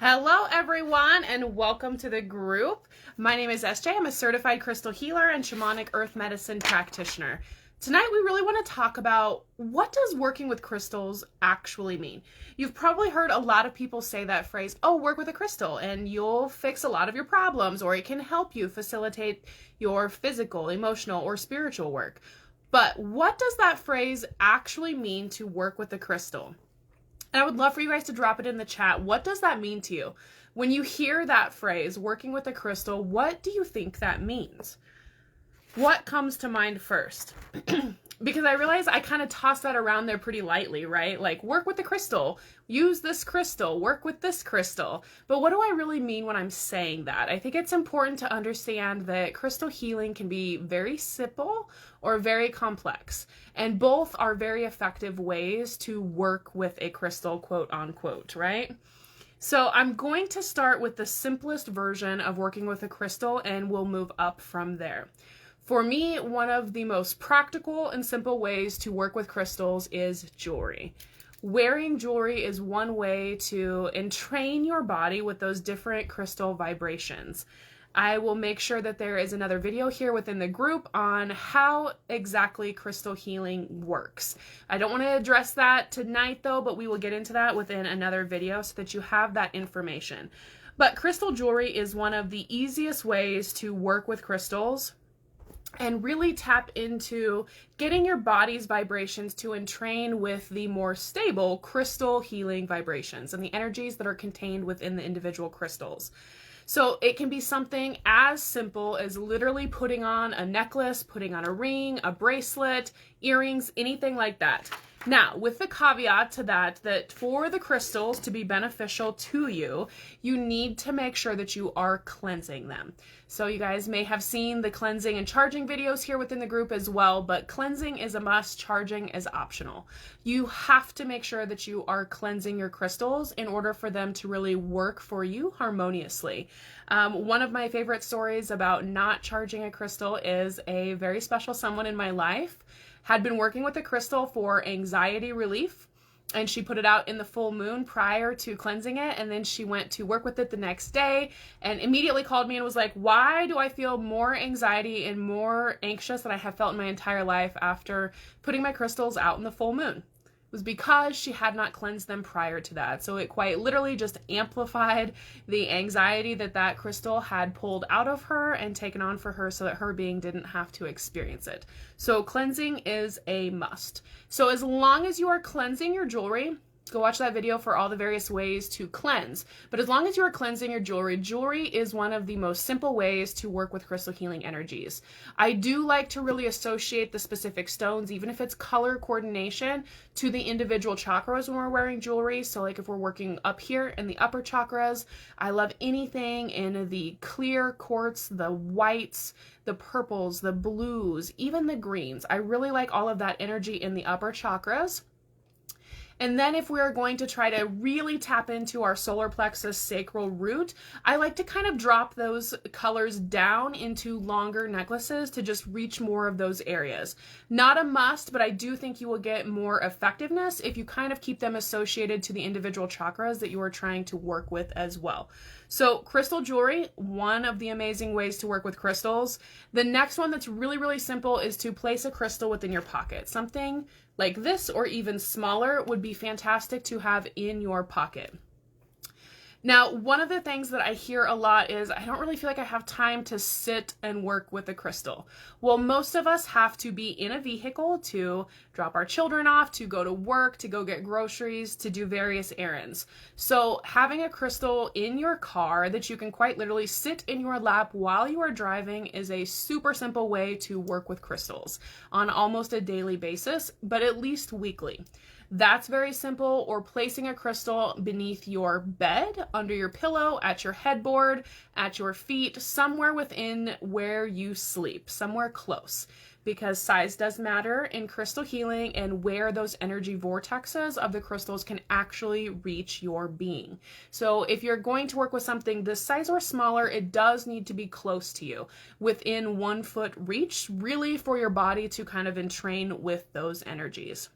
Hello everyone and welcome to the group. My name is SJ. I'm a certified crystal healer and shamanic earth medicine practitioner. Tonight we really want to talk about what does working with crystals actually mean. You've probably heard a lot of people say that phrase, oh, work with a crystal and you'll fix a lot of your problems, or it can help you facilitate your physical, emotional, or spiritual work. But what does that phrase actually mean to work with a crystal? And I would love for you guys to drop it in the chat. What does that mean to you? When you hear that phrase, working with a crystal, what do you think that means? What comes to mind first? Because I realize I kind of toss that around there pretty lightly, right? Like, work with the crystal, use this crystal, work with this crystal. But what do I really mean when I'm saying that? I think it's important to understand that crystal healing can be very simple or very complex. And both are very effective ways to work with a crystal, quote unquote, right? So I'm going to start with the simplest version of working with a crystal and we'll move up from there. For me, one of the most practical and simple ways to work with crystals is jewelry. Wearing jewelry is one way to entrain your body with those different crystal vibrations. I will make sure that there is another video here within the group on how exactly crystal healing works. I don't want to address that tonight though, but we will get into that within another video so that you have that information. But crystal jewelry is one of the easiest ways to work with crystals and really tap into getting your body's vibrations to entrain with the more stable crystal healing vibrations and the energies that are contained within the individual crystals. So it can be something as simple as literally putting on a necklace, putting on a ring, a bracelet, earrings, anything like that. Now, with the caveat to that for the crystals to be beneficial to you, you need to make sure that you are cleansing them. So you guys may have seen the cleansing and charging videos here within the group as well, but cleansing is a must, charging is optional. You have to make sure that you are cleansing your crystals in order for them to really work for you harmoniously. One of my favorite stories about not charging a crystal is a very special someone in my life had been working with a crystal for anxiety relief, and she put it out in the full moon prior to cleansing it, and then she went to work with it the next day and immediately called me and was like, why do I feel more anxiety and more anxious than I have felt in my entire life after putting my crystals out in the full moon? It was because she had not cleansed them prior to that. So it quite literally just amplified the anxiety that crystal had pulled out of her and taken on for her so that her being didn't have to experience it. So cleansing is a must. So as long as you are cleansing your jewelry, go watch that video for all the various ways to cleanse. But as long as you are cleansing your jewelry, jewelry is one of the most simple ways to work with crystal healing energies. I do like to really associate the specific stones, even if it's color coordination, to the individual chakras when we're wearing jewelry. So like if we're working up here in the upper chakras, I love anything in the clear quartz, the whites, the purples, the blues, even the greens. I really like all of that energy in the upper chakras. And then if we're going to try to really tap into our solar plexus sacral root, I like to kind of drop those colors down into longer necklaces to just reach more of those areas. Not a must, but I do think you will get more effectiveness if you kind of keep them associated to the individual chakras that you are trying to work with as well. So crystal jewelry, one of the amazing ways to work with crystals. The next one that's really, really simple is to place a crystal within your pocket. Something like this or even smaller would be fantastic to have in your pocket. Now, one of the things that I hear a lot is, I don't really feel like I have time to sit and work with a crystal. Well, most of us have to be in a vehicle to drop our children off, to go to work, to go get groceries, to do various errands. So having a crystal in your car that you can quite literally sit in your lap while you are driving is a super simple way to work with crystals on almost a daily basis, but at least weekly. That's very simple, or placing a crystal beneath your bed, under your pillow, at your headboard, at your feet, somewhere within where you sleep, somewhere close. Because size does matter in crystal healing and where those energy vortexes of the crystals can actually reach your being. So if you're going to work with something this size or smaller, it does need to be close to you, within 1 foot reach, really for your body to kind of entrain with those energies.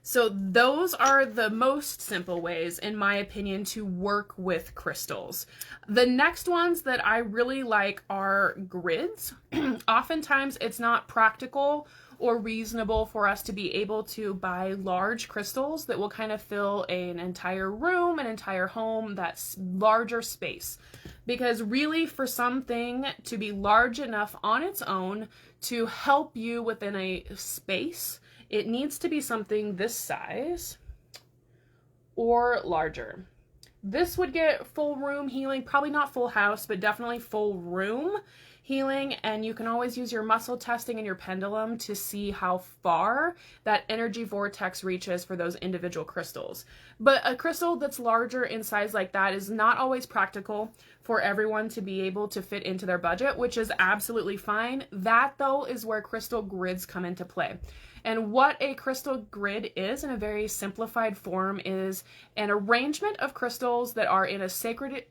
So those are the most simple ways, in my opinion, to work with crystals. The next ones that I really like are grids. Oftentimes it's not practical or reasonable for us to be able to buy large crystals that will kind of fill an entire room, an entire home, that's larger space. Because really, for something to be large enough on its own to help you within a space, it needs to be something this size or larger. This would get full room healing, probably not full house, but definitely full room healing. And you can always use your muscle testing and your pendulum to see how far that energy vortex reaches for those individual crystals. But a crystal that's larger in size like that is not always practical for everyone to be able to fit into their budget, which is absolutely fine. That, though, is where crystal grids come into play. And what a crystal grid is, in a very simplified form, is an arrangement of crystals that are in a sacred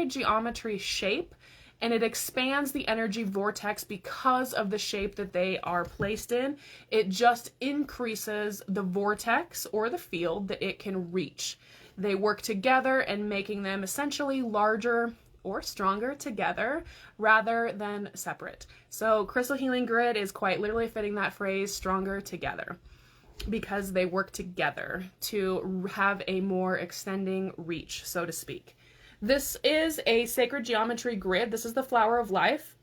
geometry shape, and it expands the energy vortex because of the shape that they are placed in. It just increases the vortex or the field that it can reach. They work together and making them essentially larger or stronger together rather than separate. So crystal healing grid is quite literally fitting that phrase, stronger together, because they work together to have a more extending reach, so to speak. This is a sacred geometry grid. This is the flower of life.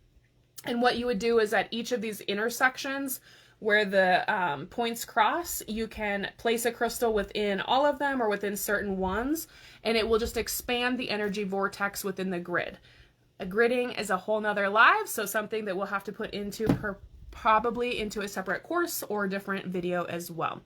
And what you would do is at each of these intersections where the points cross, you can place a crystal within all of them or within certain ones, and it will just expand the energy vortex within the grid. A gridding is a whole nother live, so something that we'll have to put into probably into a separate course or different video as well.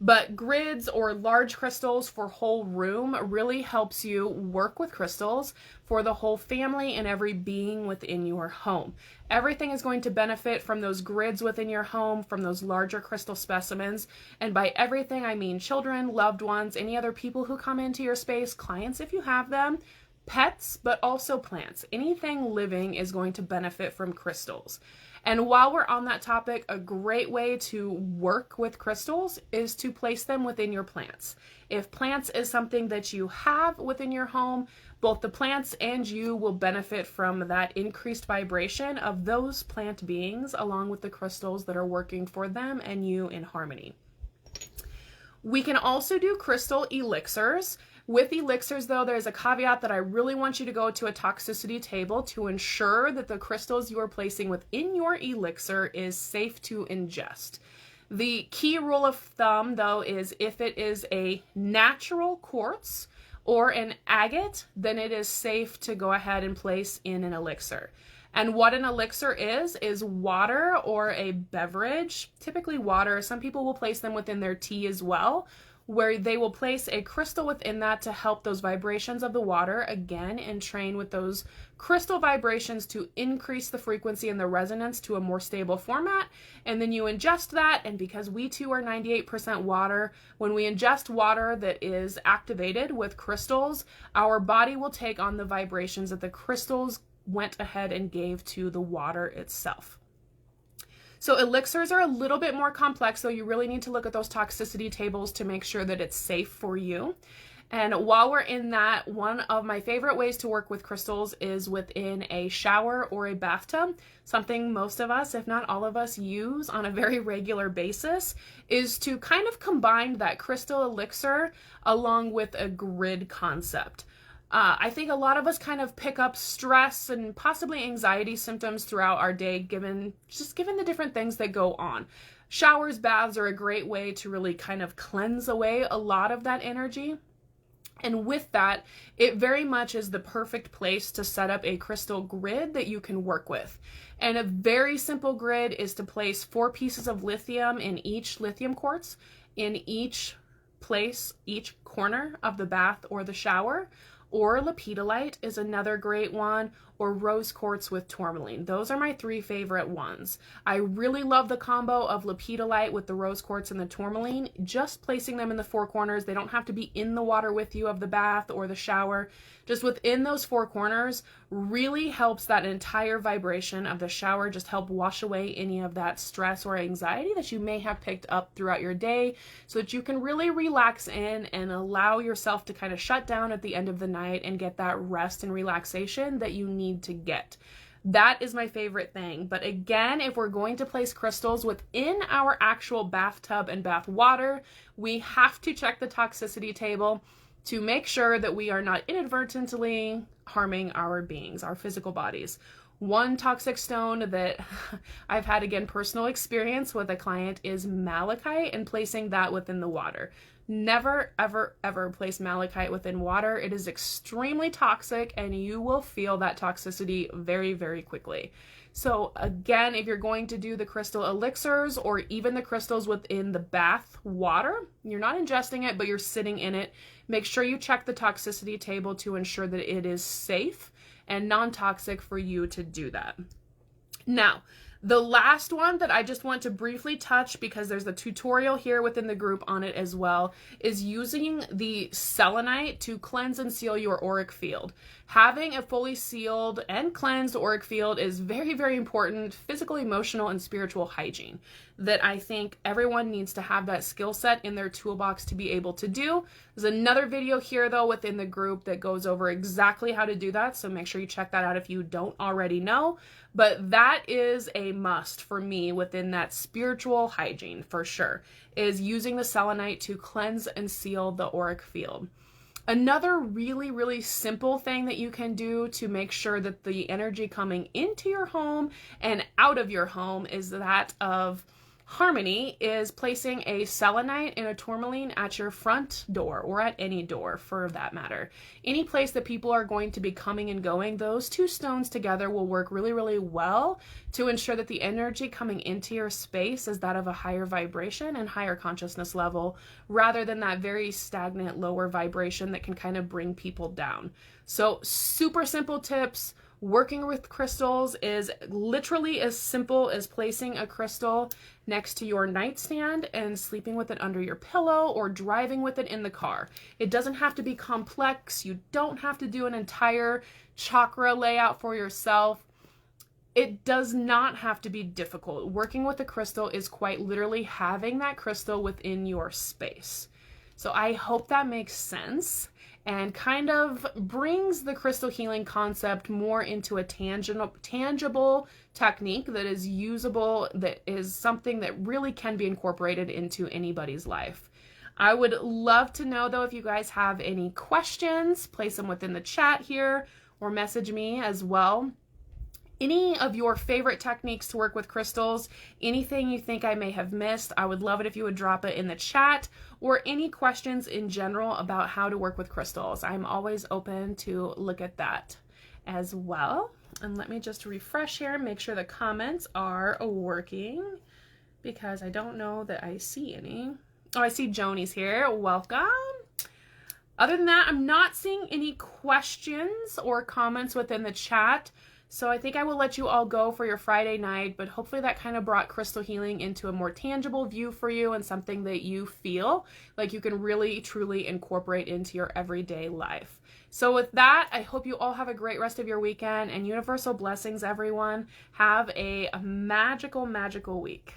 But grids or large crystals for whole room really helps you work with crystals for the whole family and every being within your home. Everything is going to benefit from those grids within your home, from those larger crystal specimens. And by everything, I mean children, loved ones, any other people who come into your space, clients if you have them, pets, but also plants. Anything living is going to benefit from crystals. And while we're on that topic, a great way to work with crystals is to place them within your plants. If plants is something that you have within your home, both the plants and you will benefit from that increased vibration of those plant beings, along with the crystals that are working for them and you in harmony. We can also do crystal elixirs. With elixirs, though, there's a caveat that I really want you to go to a toxicity table to ensure that the crystals you are placing within your elixir is safe to ingest. The key rule of thumb, though, is if it is a natural quartz or an agate, then it is safe to go ahead and place in an elixir. And what an elixir is water or a beverage, typically water. Some people will place them within their tea as well, where they will place a crystal within that to help those vibrations of the water, again, and train with those crystal vibrations to increase the frequency and the resonance to a more stable format. And then you ingest that, and because we too are 98% water, when we ingest water that is activated with crystals, our body will take on the vibrations that the crystals went ahead and gave to the water itself. So elixirs are a little bit more complex, so you really need to look at those toxicity tables to make sure that it's safe for you. And while we're in that, one of my favorite ways to work with crystals is within a shower or a bathtub. Something most of us, if not all of us, use on a very regular basis is to kind of combine that crystal elixir along with a grid concept. I think a lot of us kind of pick up stress and possibly anxiety symptoms throughout our day, given the different things that go on. Showers, baths are a great way to really kind of cleanse away a lot of that energy. And with that, it very much is the perfect place to set up a crystal grid that you can work with. And a very simple grid is to place 4 pieces of lithium in each lithium quartz in each place, each corner of the bath or the shower. Or lepidolite is another great one, or rose quartz with tourmaline. Those are my 3 favorite ones. I really love the combo of lepidolite with the rose quartz and the tourmaline. Just placing them in the 4 corners. They don't have to be in the water with you of the bath or the shower. Just within those 4 corners really helps that entire vibration of the shower just help wash away any of that stress or anxiety that you may have picked up throughout your day, so that you can really relax in and allow yourself to kind of shut down at the end of the night and get that rest and relaxation that you need to get. That is my favorite thing. But again, if we're going to place crystals within our actual bathtub and bath water, we have to check the toxicity table to make sure that we are not inadvertently harming our beings, our physical bodies. One toxic stone that I've had, again, personal experience with a client is malachite, and placing that within the water. Never, ever, ever place malachite within water. It is extremely toxic, and you will feel that toxicity very, very quickly. So again, if you're going to do the crystal elixirs or even the crystals within the bath water, you're not ingesting it, but you're sitting in it. Make sure you check the toxicity table to ensure that it is safe and non-toxic for you to do that. Now, the last one that I just want to briefly touch, because there's a tutorial here within the group on it as well, is using the selenite to cleanse and seal your auric field. Having a fully sealed and cleansed auric field is very, very important physical, emotional, and spiritual hygiene that I think everyone needs to have that skill set in their toolbox to be able to do. There's another video here, though, within the group that goes over exactly how to do that, so make sure you check that out if you don't already know. But that is a must for me within that spiritual hygiene, for sure, is using the selenite to cleanse and seal the auric field. Another really, really simple thing that you can do to make sure that the energy coming into your home and out of your home is that of harmony, is placing a selenite and a tourmaline at your front door, or at any door for that matter. Any place that people are going to be coming and going, those 2 stones together will work really, really well to ensure that the energy coming into your space is that of a higher vibration and higher consciousness level, rather than that very stagnant lower vibration that can kind of bring people down. So super simple tips. Working with crystals is literally as simple as placing a crystal next to your nightstand and sleeping with it under your pillow, or driving with it in the car. It doesn't have to be complex. You don't have to do an entire chakra layout for yourself. It does not have to be difficult. Working with a crystal is quite literally having that crystal within your space. So I hope that makes sense and kind of brings the crystal healing concept more into a tangible technique that is usable, that is something that really can be incorporated into anybody's life. I would love to know, though, if you guys have any questions, place them within the chat here or message me as well. Any of your favorite techniques to work with crystals, anything you think I may have missed, I would love it if you would drop it in the chat, or any questions in general about how to work with crystals. I'm always open to look at that as well. And let me just refresh here, make sure the comments are working, because I don't know that I see any. Oh, I see Joni's here. Welcome. Other than that, I'm not seeing any questions or comments within the chat. So I think I will let you all go for your Friday night, but hopefully that kind of brought crystal healing into a more tangible view for you, and something that you feel like you can really, truly incorporate into your everyday life. So with that, I hope you all have a great rest of your weekend, and universal blessings, everyone. Have a magical, magical week.